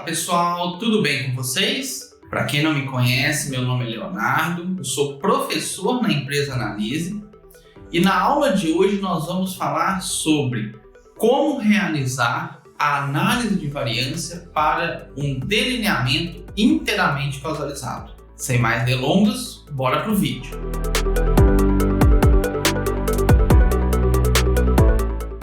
pessoal, tudo bem com vocês? Para quem não me conhece, meu nome é Leonardo, eu sou professor na empresa Analise e na aula de hoje nós vamos falar sobre como realizar a análise de variância para um delineamento inteiramente causalizado. Sem mais delongas, bora pro vídeo.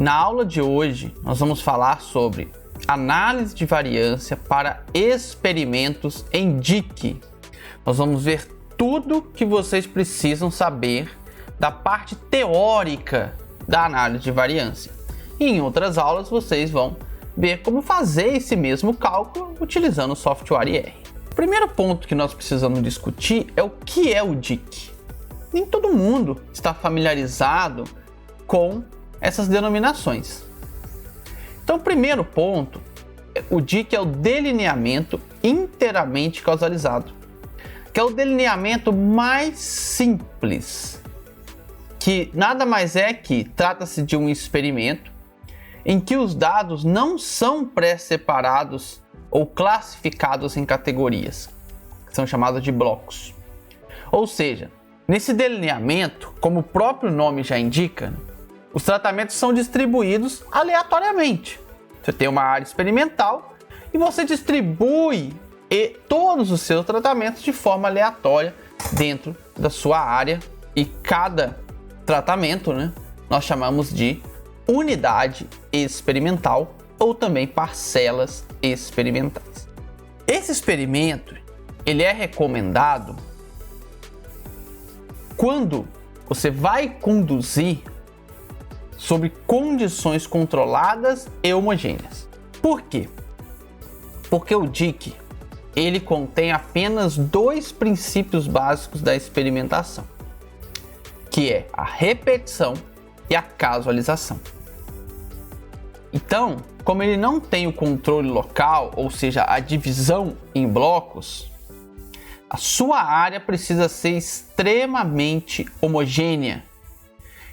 Na aula de hoje nós vamos falar sobre análise de variância para experimentos em DIC. Nós vamos ver tudo que vocês precisam saber da parte teórica da análise de variância. E em outras aulas vocês vão ver como fazer esse mesmo cálculo utilizando o software IR. O primeiro ponto que nós precisamos discutir é o que é o DIC. Nem todo mundo está familiarizado com essas denominações. Então, o primeiro ponto, o DIC é o delineamento inteiramente causalizado, que é o delineamento mais simples, que nada mais é que trata-se de um experimento em que os dados não são pré-separados ou classificados em categorias, que são chamadas de blocos. Ou seja, nesse delineamento, como o próprio nome já indica, os tratamentos são distribuídos aleatoriamente. Você tem uma área experimental e você distribui todos os seus tratamentos de forma aleatória dentro da sua área. E cada tratamento, nós chamamos de unidade experimental ou também parcelas experimentais. Esse experimento ele é recomendado quando você vai conduzir sobre condições controladas e homogêneas. Por quê? Porque o DIC ele contém apenas dois princípios básicos da experimentação, que é a repetição e a casualização. Então, como ele não tem o controle local, ou seja, a divisão em blocos, a sua área precisa ser extremamente homogênea.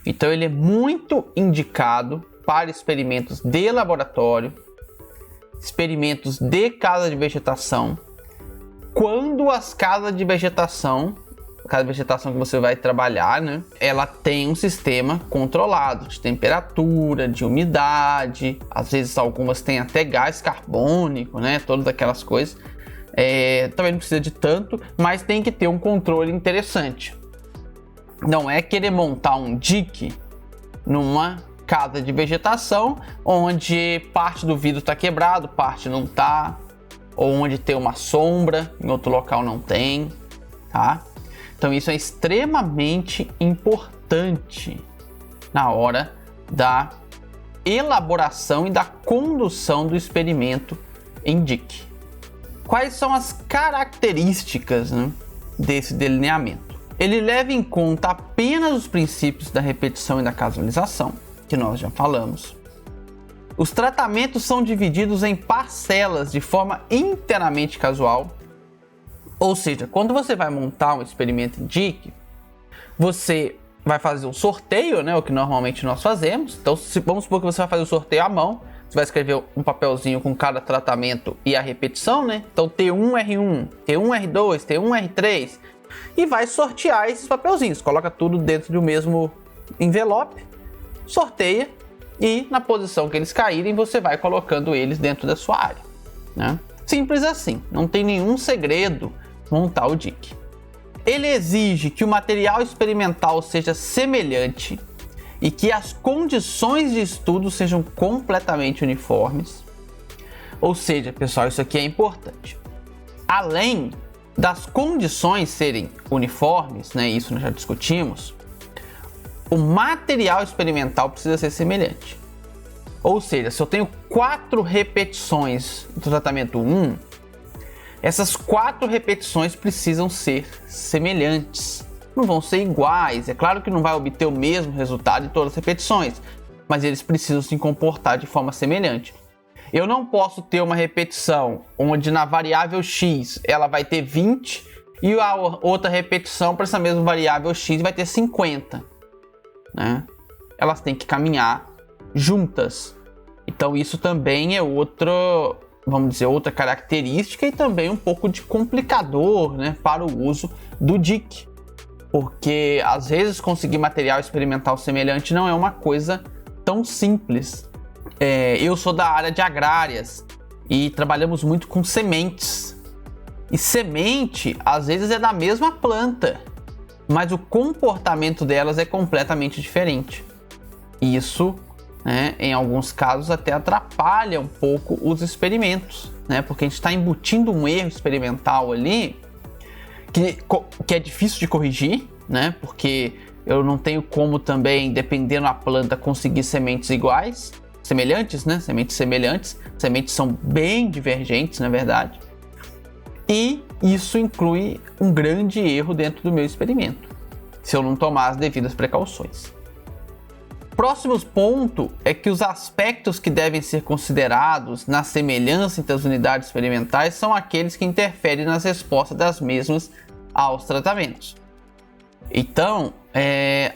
Então ele é muito indicado para experimentos de laboratório, experimentos de casa de vegetação, quando as casas de vegetação, a casa de vegetação que você vai trabalhar, ela tem um sistema controlado de temperatura, de umidade, às vezes algumas têm até gás carbônico, todas aquelas coisas. Também não precisa de tanto, mas tem que ter um controle interessante. Não é querer montar um DIC numa casa de vegetação onde parte do vidro está quebrado, parte não está, ou onde tem uma sombra, em outro local não tem, tá? Então isso é extremamente importante na hora da elaboração e da condução do experimento em DIC. Quais são as características desse delineamento? Ele leva em conta apenas os princípios da repetição e da casualização, que nós já falamos. Os tratamentos são divididos em parcelas de forma inteiramente casual. Ou seja, quando você vai montar um experimento em DIC, você vai fazer um sorteio, o que normalmente nós fazemos. Então, vamos supor que você vai fazer o sorteio à mão. Você vai escrever um papelzinho com cada tratamento e a repetição, Então, T1R1, T1R2, T1R3... e vai sortear esses papelzinhos, coloca tudo dentro do mesmo envelope, sorteia e na posição que eles caírem você vai colocando eles dentro da sua área, Simples assim, não tem nenhum segredo montar o DIC. Ele exige que o material experimental seja semelhante e que as condições de estudo sejam completamente uniformes. Ou seja, pessoal, isso aqui é importante. Além das condições serem uniformes, isso nós já discutimos, o material experimental precisa ser semelhante. Ou seja, se eu tenho 4 repetições do tratamento 1, essas 4 repetições precisam ser semelhantes. Não vão ser iguais, é claro que não vai obter o mesmo resultado em todas as repetições, mas eles precisam se comportar de forma semelhante. Eu não posso ter uma repetição onde na variável x ela vai ter 20 e a outra repetição para essa mesma variável x vai ter 50. Elas têm que caminhar juntas. Então isso também é outro vamos dizer, outra característica e também um pouco de complicador, né, para o uso do DIC. Porque às vezes conseguir material experimental semelhante não é uma coisa tão simples. Eu sou da área de agrárias e trabalhamos muito com sementes. E semente, às vezes, é da mesma planta, mas o comportamento delas é completamente diferente. Isso, né, em alguns casos, até atrapalha um pouco os experimentos, né, porque a gente está embutindo um erro experimental ali que é difícil de corrigir, né, porque eu não tenho como também, dependendo da planta, conseguir sementes iguais, semelhantes, né, sementes semelhantes. Sementes são bem divergentes, na verdade. E isso inclui um grande erro dentro do meu experimento, se eu não tomar as devidas precauções. Próximo ponto é que os aspectos que devem ser considerados na semelhança entre as unidades experimentais são aqueles que interferem nas respostas das mesmas aos tratamentos. Então,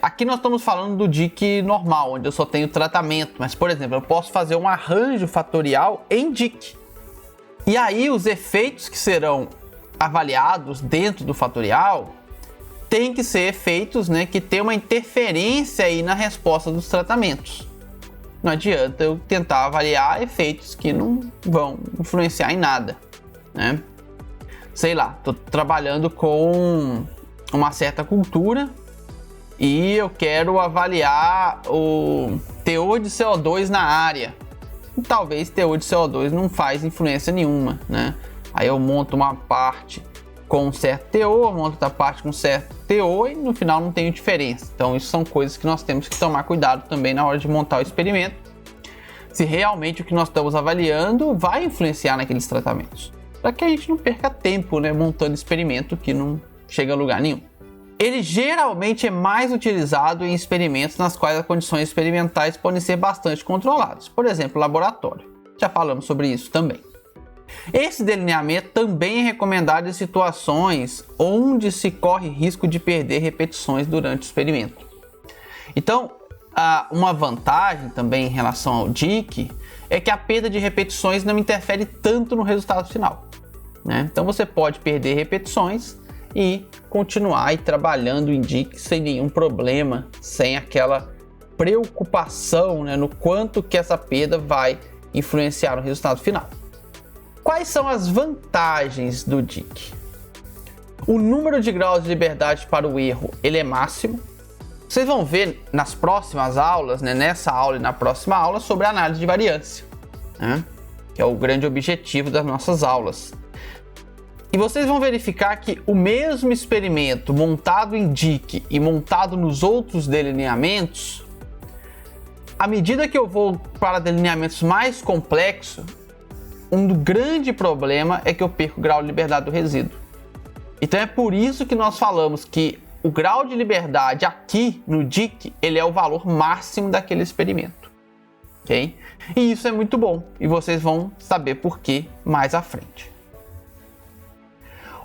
aqui nós estamos falando do DIC normal, onde eu só tenho tratamento, mas, por exemplo, eu posso fazer um arranjo fatorial em DIC. E aí os efeitos que serão avaliados dentro do fatorial tem que ser efeitos, né, que tem uma interferência aí na resposta dos tratamentos. Não adianta eu tentar avaliar efeitos que não vão influenciar em nada, né? Sei lá, estou trabalhando com uma certa cultura e eu quero avaliar o teor de CO2 na área. E talvez teor de CO2 não faz influência nenhuma, né? Aí eu monto uma parte com um certo teor, monto outra parte com um certo teor e no final não tem diferença. Então isso são coisas que nós temos que tomar cuidado também na hora de montar o experimento, se realmente o que nós estamos avaliando vai influenciar naqueles tratamentos, para que a gente não perca tempo, né, montando experimento que não chega a lugar nenhum. Ele geralmente é mais utilizado em experimentos nas quais as condições experimentais podem ser bastante controladas, por exemplo, laboratório. Já falamos sobre isso também. Esse delineamento também é recomendado em situações onde se corre risco de perder repetições durante o experimento. Então, uma vantagem também em relação ao DIC é que a perda de repetições não interfere tanto no resultado final, né? Então você pode perder repetições e continuar aí trabalhando em DIC sem nenhum problema, sem aquela preocupação, né, no quanto que essa perda vai influenciar no resultado final. Quais são as vantagens do DIC? O número de graus de liberdade para o erro ele é máximo. Vocês vão ver nas próximas aulas, né, nessa aula e na próxima aula, sobre a análise de variância, né, que é o grande objetivo das nossas aulas. E vocês vão verificar que o mesmo experimento montado em DIC e montado nos outros delineamentos, à medida que eu vou para delineamentos mais complexos, um grande problema é que eu perco o grau de liberdade do resíduo. Então é por isso que nós falamos que o grau de liberdade aqui no DIC, ele é o valor máximo daquele experimento, ok? E isso é muito bom, e vocês vão saber por que mais à frente.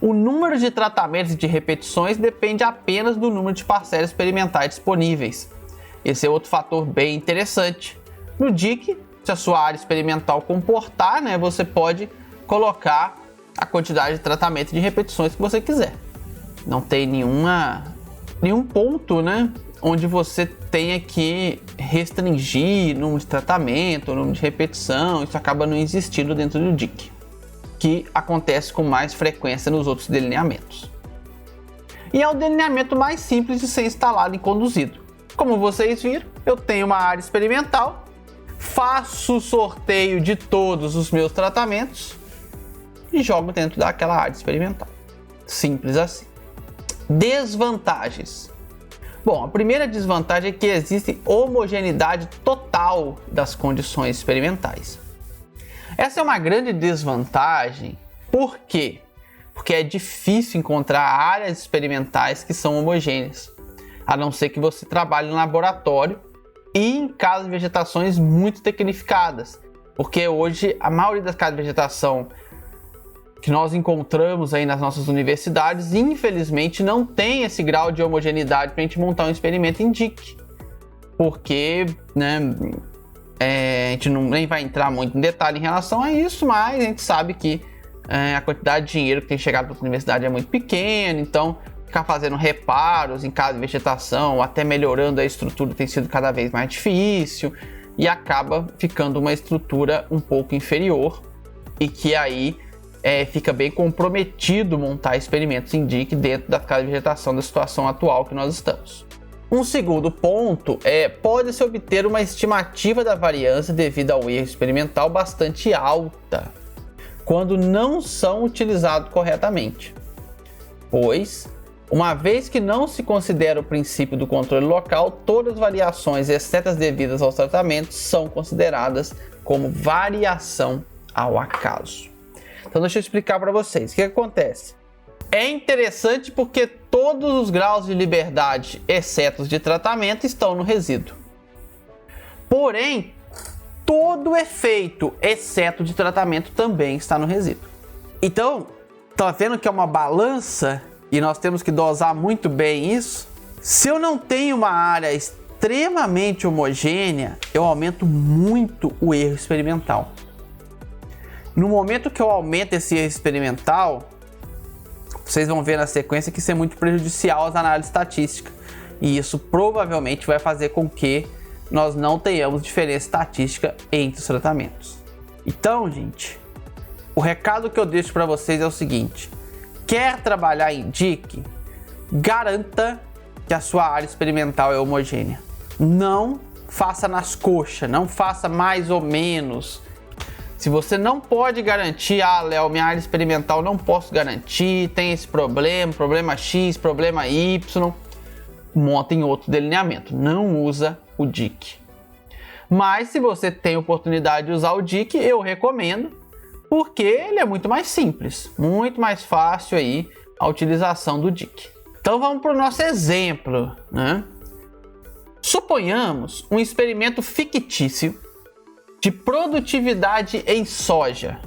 O número de tratamentos e de repetições depende apenas do número de parcelas experimentais disponíveis. Esse é outro fator bem interessante. No DIC, se a sua área experimental comportar, né, você pode colocar a quantidade de tratamento e de repetições que você quiser. Não tem nenhum ponto, né, onde você tenha que restringir número de tratamento, número de repetição. Isso acaba não existindo dentro do DIC, que acontece com mais frequência nos outros delineamentos. E é o delineamento mais simples de ser instalado e conduzido. Como vocês viram, eu tenho uma área experimental, faço o sorteio de todos os meus tratamentos e jogo dentro daquela área experimental. Simples assim. Desvantagens. Bom, a primeira desvantagem é que existe homogeneidade total das condições experimentais. Essa é uma grande desvantagem. Por quê? Porque é difícil encontrar áreas experimentais que são homogêneas, a não ser que você trabalhe no laboratório e em casas de vegetações muito tecnificadas, porque hoje a maioria das casas de vegetação que nós encontramos aí nas nossas universidades, infelizmente, não tem esse grau de homogeneidade para a gente montar um experimento em DIC, porque, né, A gente nem vai entrar muito em detalhe em relação a isso, mas a gente sabe que a quantidade de dinheiro que tem chegado para a universidade é muito pequena, então ficar fazendo reparos em cada vegetação, até melhorando a estrutura, tem sido cada vez mais difícil e acaba ficando uma estrutura um pouco inferior e que aí fica bem comprometido montar experimentos em DIC dentro da cada vegetação da situação atual que nós estamos. Um segundo ponto pode-se obter uma estimativa da variância devido ao erro experimental bastante alta, quando não são utilizados corretamente, pois, uma vez que não se considera o princípio do controle local, todas as variações, exceto as devidas aos tratamentos, são consideradas como variação ao acaso. Então deixa eu explicar para vocês o que acontece. É interessante porque todos os graus de liberdade, exceto os de tratamento, estão no resíduo. Porém, todo efeito, exceto de tratamento, também está no resíduo. Então, tá vendo que é uma balança e nós temos que dosar muito bem isso? Se eu não tenho uma área extremamente homogênea, eu aumento muito o erro experimental. No momento que eu aumento esse erro experimental, vocês vão ver na sequência que isso é muito prejudicial às análises estatísticas. E isso provavelmente vai fazer com que nós não tenhamos diferença estatística entre os tratamentos. Então, gente, o recado que eu deixo para vocês é o seguinte: quer trabalhar em DIC? Garanta que a sua área experimental é homogênea. Não faça nas coxas, não faça mais ou menos. Se você não pode garantir, Léo, minha área experimental não posso garantir, tem esse problema X, problema Y, monta em outro delineamento, não usa o DIC. Mas se você tem oportunidade de usar o DIC, eu recomendo, porque ele é muito mais simples, muito mais fácil aí a utilização do DIC. Então vamos para o nosso exemplo, né? Suponhamos um experimento fictício de produtividade em soja,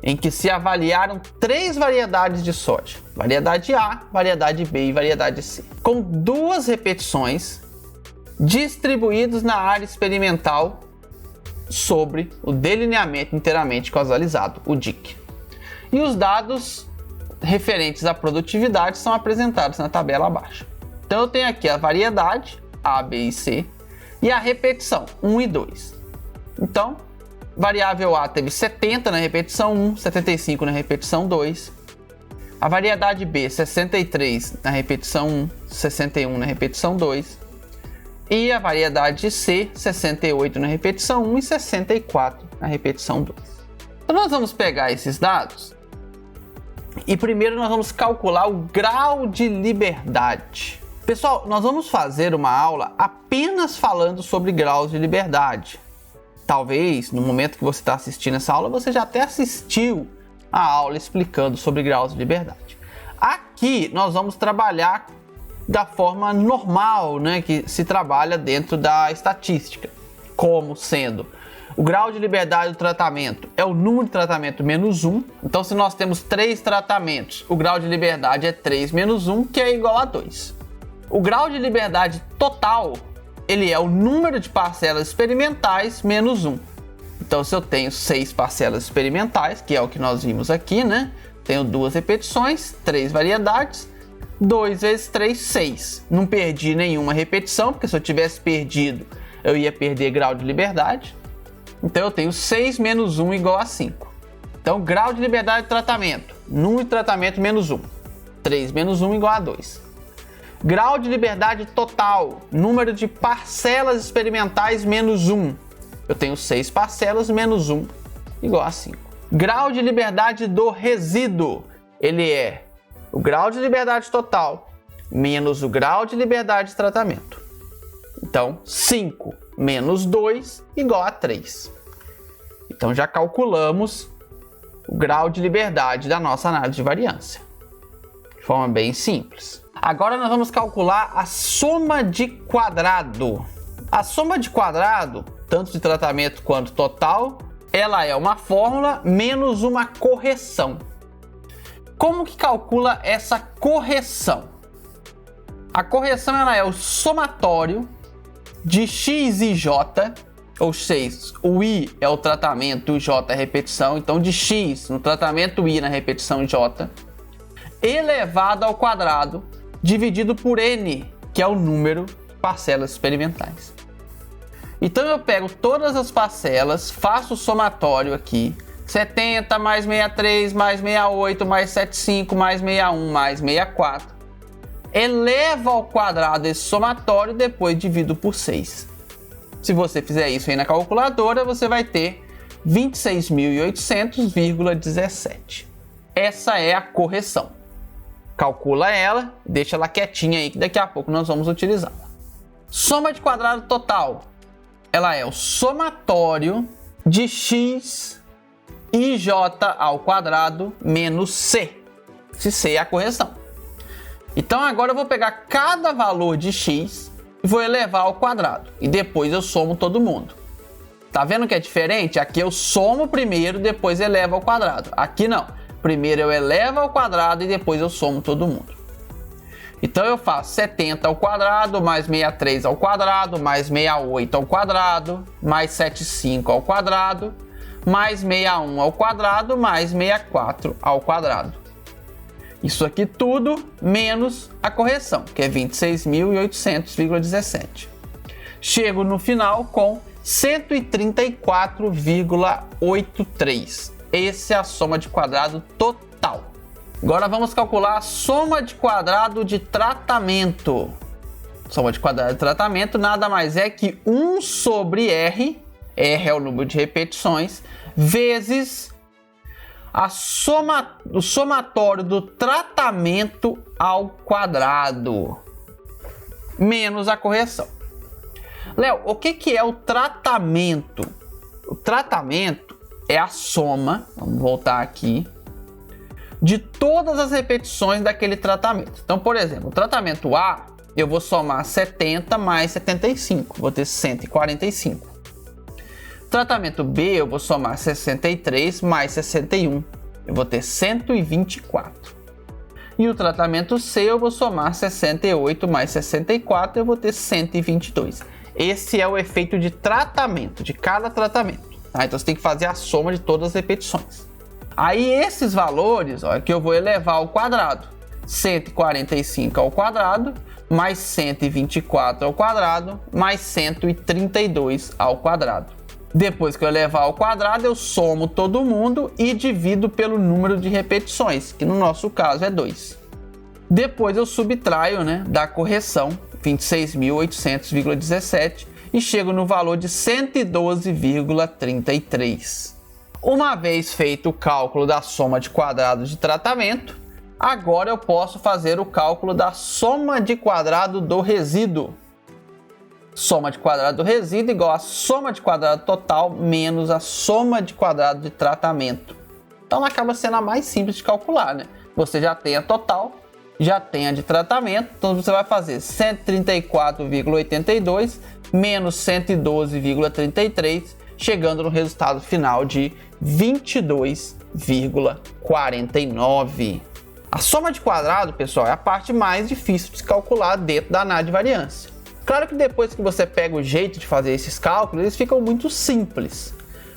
em que se avaliaram 3 variedades de soja, variedade A, variedade B e variedade C, com 2 repetições distribuídos na área experimental sobre o delineamento inteiramente causalizado, o DIC. E os dados referentes à produtividade são apresentados na tabela abaixo. Então eu tenho aqui a variedade A, B e C e a repetição 1 e 2. Então, variável A teve 70 na repetição 1, 75 na repetição 2. A variedade B, 63 na repetição 1, 61 na repetição 2. E a variedade C, 68 na repetição 1 e 64 na repetição 2. Então, nós vamos pegar esses dados e primeiro nós vamos calcular o grau de liberdade. Pessoal, nós vamos fazer uma aula apenas falando sobre graus de liberdade. Talvez, no momento que você está assistindo essa aula, você já até assistiu a aula explicando sobre graus de liberdade. Aqui, nós vamos trabalhar da forma normal, né, que se trabalha dentro da estatística, como sendo o grau de liberdade do tratamento é o número de tratamento menos 1. Então, se nós temos 3 tratamentos, o grau de liberdade é 3 menos 1, que é igual a 2. O grau de liberdade total, ele é o número de parcelas experimentais menos 1. Então, se eu tenho 6 parcelas experimentais, que é o que nós vimos aqui, né? Tenho 2 repetições, 3 variedades, 2 vezes 3, 6. Não perdi nenhuma repetição, porque se eu tivesse perdido, eu ia perder grau de liberdade. Então, eu tenho 6 menos 1 igual a 5. Então, grau de liberdade de tratamento, número de tratamento menos 1. 3 menos 1 igual a 2. Grau de liberdade total, número de parcelas experimentais menos 1. Eu tenho 6 parcelas menos 1 igual a 5. Grau de liberdade do resíduo, ele é o grau de liberdade total menos o grau de liberdade de tratamento. Então, 5 menos 2 igual a 3. Então, já calculamos o grau de liberdade da nossa análise de variância, de forma bem simples. Agora nós vamos calcular a soma de quadrado. A soma de quadrado, tanto de tratamento quanto total, ela é uma fórmula menos uma correção. Como que calcula essa correção? A correção ela é o somatório de x e j ou seja, o I é o tratamento, o J é a repetição, então de X no tratamento I na repetição J, elevado ao quadrado, dividido por N, que é o número de parcelas experimentais. Então eu pego todas as parcelas, faço o somatório aqui, 70 mais 63, mais 68, mais 75, mais 61, mais 64, elevo ao quadrado esse somatório e depois divido por 6. Se você fizer isso aí na calculadora, você vai ter 26.800,17. Essa é a correção. Calcula ela, deixa ela quietinha aí que daqui a pouco nós vamos utilizá-la. Soma de quadrado total. Ela é o somatório de x e j ao quadrado menos c. Se c é a correção. Então agora eu vou pegar cada valor de x e vou elevar ao quadrado. E depois eu somo todo mundo. Tá vendo que é diferente? Aqui eu somo primeiro, depois elevo ao quadrado. Aqui não. Primeiro eu elevo ao quadrado e depois eu somo todo mundo. Então eu faço 70 ao quadrado, mais 63 ao quadrado, mais 68 ao quadrado, mais 75 ao quadrado, mais 61 ao quadrado, mais 64 ao quadrado. Isso aqui tudo menos a correção, que é 26.800,17. Chego no final com 134,83. Essa é a soma de quadrado total. Agora vamos calcular a soma de quadrado de tratamento. Soma de quadrado de tratamento nada mais é que 1 sobre R, R é o número de repetições, vezes o somatório do tratamento ao quadrado, menos a correção. Léo, o que é o tratamento? O tratamento é a soma, vamos voltar aqui, de todas as repetições daquele tratamento. Então, por exemplo, o tratamento A, eu vou somar 70 mais 75, vou ter 145. Tratamento B, eu vou somar 63 mais 61, eu vou ter 124. E o tratamento C, eu vou somar 68 mais 64, eu vou ter 122. Esse é o efeito de tratamento, de cada tratamento. Tá? Então você tem que fazer a soma de todas as repetições. Aí esses valores, ó, que eu vou elevar ao quadrado. 145 ao quadrado, mais 124 ao quadrado, mais 132 ao quadrado. Depois que eu elevar ao quadrado, eu somo todo mundo e divido pelo número de repetições, que no nosso caso é 2. Depois eu subtraio, da correção, 26.800,17, e chego no valor de 112,33. Uma vez feito o cálculo da soma de quadrados de tratamento, agora eu posso fazer o cálculo da soma de quadrado do resíduo. Soma de quadrado do resíduo igual a soma de quadrado total menos a soma de quadrado de tratamento. Então acaba sendo a mais simples de calcular, Você já tem a total, já tem a de tratamento, então você vai fazer 134,82 menos 112,33, chegando no resultado final de 22,49. A soma de quadrado, pessoal, é a parte mais difícil de se calcular dentro da análise de variância. Claro que depois que você pega o jeito de fazer esses cálculos, eles ficam muito simples.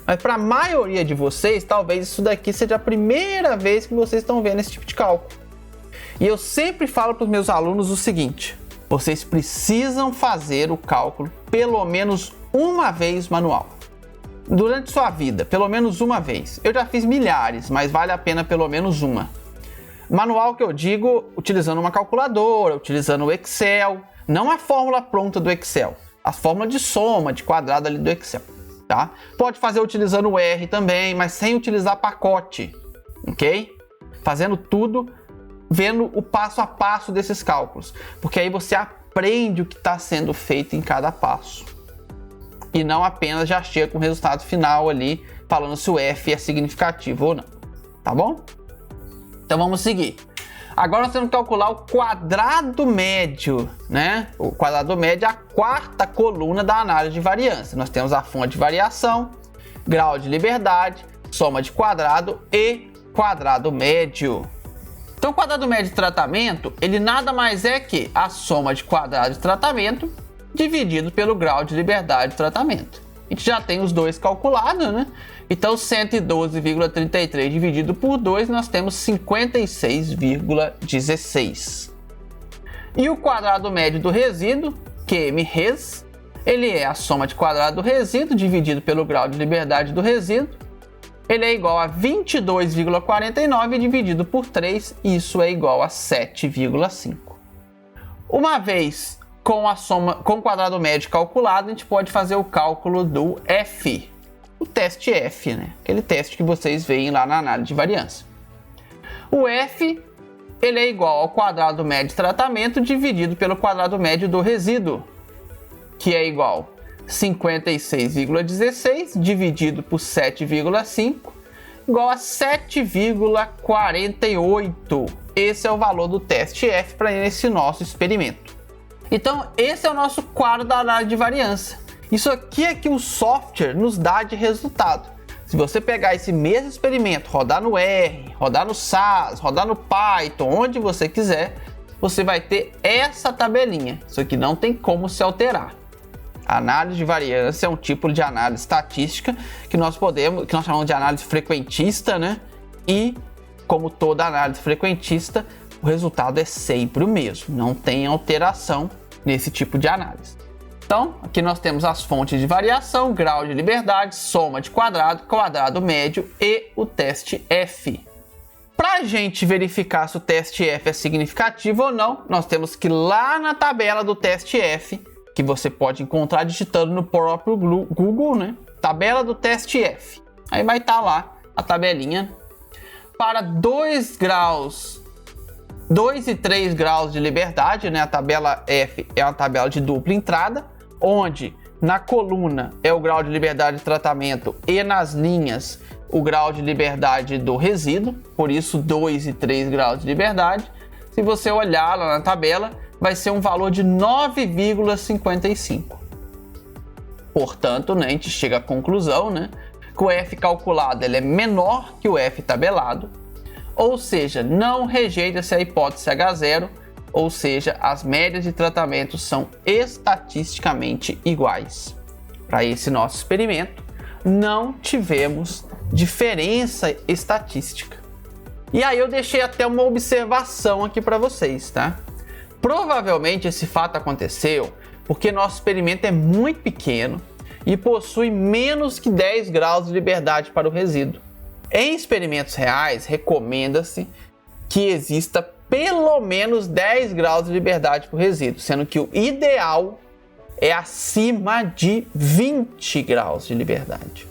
Mas para a maioria de vocês, talvez isso daqui seja a primeira vez que vocês estão vendo esse tipo de cálculo. E eu sempre falo para os meus alunos o seguinte: vocês precisam fazer o cálculo pelo menos uma vez manual. Durante sua vida, pelo menos uma vez. Eu já fiz milhares, mas vale a pena pelo menos uma. Manual que eu digo, utilizando uma calculadora, utilizando o Excel. Não a fórmula pronta do Excel, a fórmula de soma de quadrado ali do Excel, tá? Pode fazer utilizando o R também, mas sem utilizar pacote, ok? Fazendo tudo, vendo o passo a passo desses cálculos, porque aí você aprende o que está sendo feito em cada passo. E não apenas já chega com o resultado final ali, falando se o F é significativo ou não, tá bom? Então vamos seguir. Agora nós temos que calcular o quadrado médio, O quadrado médio é a quarta coluna da análise de variância. Nós temos a fonte de variação, grau de liberdade, soma de quadrado e quadrado médio. Então o quadrado médio de tratamento, ele nada mais é que a soma de quadrado de tratamento dividido pelo grau de liberdade de tratamento. A gente já tem os dois calculados, né? Então 112,33 dividido por 2, nós temos 56,16. E o quadrado médio do resíduo, QM-res, ele é a soma de quadrado do resíduo dividido pelo grau de liberdade do resíduo. Ele é igual a 22,49 dividido por 3, e isso é igual a 7,5. Uma vez com o quadrado médio calculado, a gente pode fazer o cálculo do F, o teste F, né? Aquele teste que vocês veem lá na análise de variância. O F, ele é igual ao quadrado médio de tratamento dividido pelo quadrado médio do resíduo, que é igual a 56,16 dividido por 7,5, igual a 7,48. Esse é o valor do teste F para esse nosso experimento. Então, esse é o nosso quadro da análise de variância. Isso aqui é que o software nos dá de resultado. Se você pegar esse mesmo experimento, rodar no R, rodar no SAS, rodar no Python, onde você quiser, você vai ter essa tabelinha. Isso aqui não tem como se alterar. A análise de variância é um tipo de análise estatística que nós chamamos de análise frequentista, né? E, como toda análise frequentista, o resultado é sempre o mesmo, não tem alteração nesse tipo de análise. Então, aqui nós temos as fontes de variação, grau de liberdade, soma de quadrado, quadrado médio e o teste F. Para a gente verificar se o teste F é significativo ou não, nós temos que ir lá na tabela do teste F, que você pode encontrar digitando no próprio Google, né? Tabela do teste F. Aí vai estar lá a tabelinha. Para 2 e 3 graus de liberdade, né? A tabela F é uma tabela de dupla entrada, onde na coluna é o grau de liberdade de tratamento e nas linhas o grau de liberdade do resíduo, por isso 2 e 3 graus de liberdade. Se você olhar lá na tabela, vai ser um valor de 9,55. Portanto, né, a gente chega à conclusão, né, que o F calculado ele é menor que o F tabelado, ou seja, não rejeita-se a hipótese H0, ou seja, as médias de tratamento são estatisticamente iguais. Para esse nosso experimento, não tivemos diferença estatística. E aí eu deixei até uma observação aqui para vocês, tá? Provavelmente esse fato aconteceu porque nosso experimento é muito pequeno e possui menos que 10 graus de liberdade para o resíduo. Em experimentos reais, recomenda-se que exista pelo menos 10 graus de liberdade para o resíduo, sendo que o ideal é acima de 20 graus de liberdade.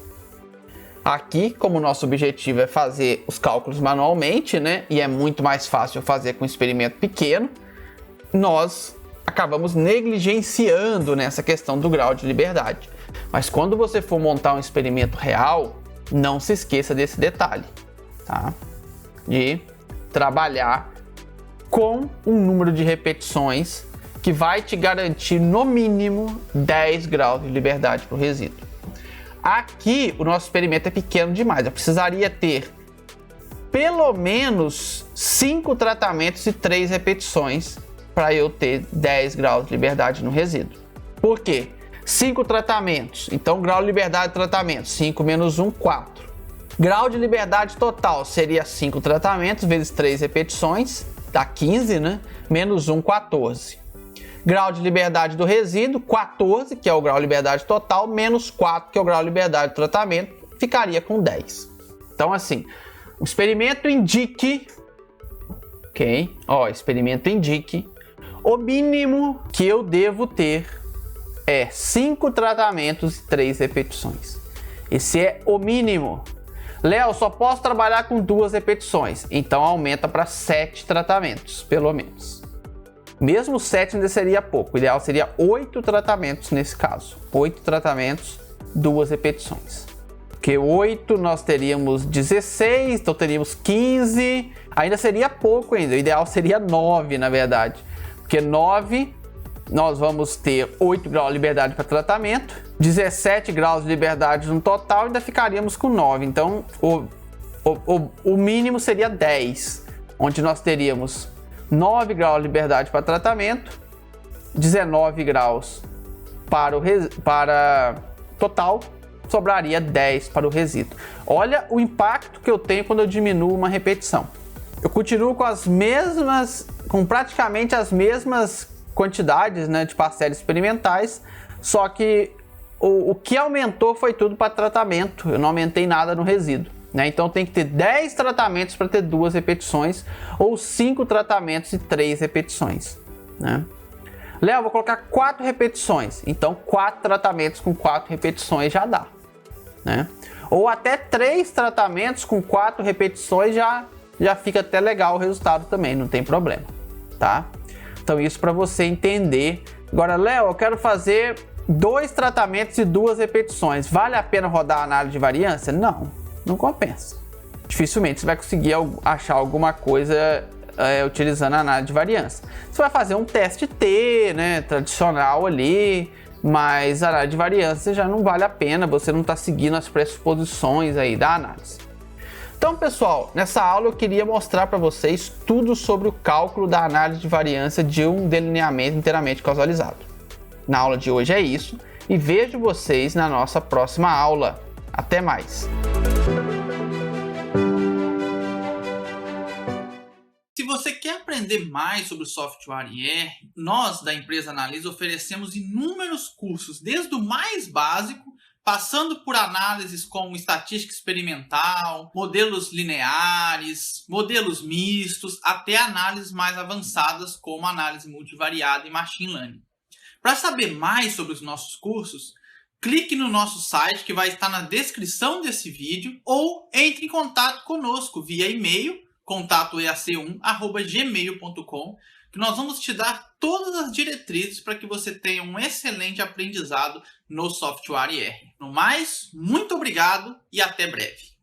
Aqui, como o nosso objetivo é fazer os cálculos manualmente, né, e é muito mais fácil fazer com um experimento pequeno, nós acabamos negligenciando nessa questão do grau de liberdade. Mas quando você for montar um experimento real, não se esqueça desse detalhe, tá? De trabalhar com um número de repetições que vai te garantir no mínimo 10 graus de liberdade para o resíduo. Aqui o nosso experimento é pequeno demais, eu precisaria ter pelo menos 5 tratamentos e 3 repetições para eu ter 10 graus de liberdade no resíduo. Por quê? 5 tratamentos, então grau de liberdade de tratamento, 5 menos 1, 4. Grau de liberdade total seria 5 tratamentos vezes 3 repetições, dá 15, né? Menos 1, 14. Grau de liberdade do resíduo, 14, que é o grau de liberdade total, menos 4, que é o grau de liberdade de tratamento, ficaria com 10. Então, assim, o experimento indique, ok? Ó, experimento indique, o mínimo que eu devo ter é 5 tratamentos e 3 repetições. Esse é o mínimo. Léo, só posso trabalhar com 2 repetições, então aumenta para 7 tratamentos, pelo menos. Mesmo 7 ainda seria pouco, o ideal seria 8 tratamentos nesse caso. 8 tratamentos, 2 repetições. Porque 8 nós teríamos 16, então teríamos 15, ainda seria pouco ainda, o ideal seria 9 na verdade. Porque 9 nós vamos ter 8 graus de liberdade para tratamento, 17 graus de liberdade no total, ainda ficaríamos com 9. Então o mínimo seria 10, onde nós teríamos 9 graus de liberdade para tratamento, 19 graus para total, sobraria 10 para o resíduo. Olha o impacto que eu tenho quando eu diminuo uma repetição. Eu continuo com praticamente as mesmas quantidades, né, de parcelas experimentais, só que o que aumentou foi tudo para tratamento, eu não aumentei nada no resíduo. Né? Então tem que ter 10 tratamentos para ter 2 repetições, ou 5 tratamentos e 3 repetições. Né? Léo, vou colocar 4 repetições, então 4 tratamentos com 4 repetições já dá. Né? Ou até 3 tratamentos com 4 repetições já fica até legal o resultado também, não tem problema. Tá? Então isso para você entender. Agora, Léo, eu quero fazer 2 tratamentos e 2 repetições. Vale a pena rodar a análise de variância? Não compensa. Dificilmente você vai conseguir achar alguma coisa utilizando a análise de variância. Você vai fazer um teste T, né, tradicional ali, mas a análise de variância já não vale a pena, você não está seguindo as pressuposições aí da análise. Então, pessoal, nessa aula eu queria mostrar para vocês tudo sobre o cálculo da análise de variância de um delineamento inteiramente causalizado. Na aula de hoje é isso, e vejo vocês na nossa próxima aula. Até mais! Se você quer aprender mais sobre o software IR, nós da empresa Analyse oferecemos inúmeros cursos, desde o mais básico, passando por análises como estatística experimental, modelos lineares, modelos mistos, até análises mais avançadas como análise multivariada e machine learning. Para saber mais sobre os nossos cursos, clique no nosso site que vai estar na descrição desse vídeo ou entre em contato conosco via e-mail contatoeac1@gmail.com, que nós vamos te dar todas as diretrizes para que você tenha um excelente aprendizado no software IR. No mais, muito obrigado e até breve.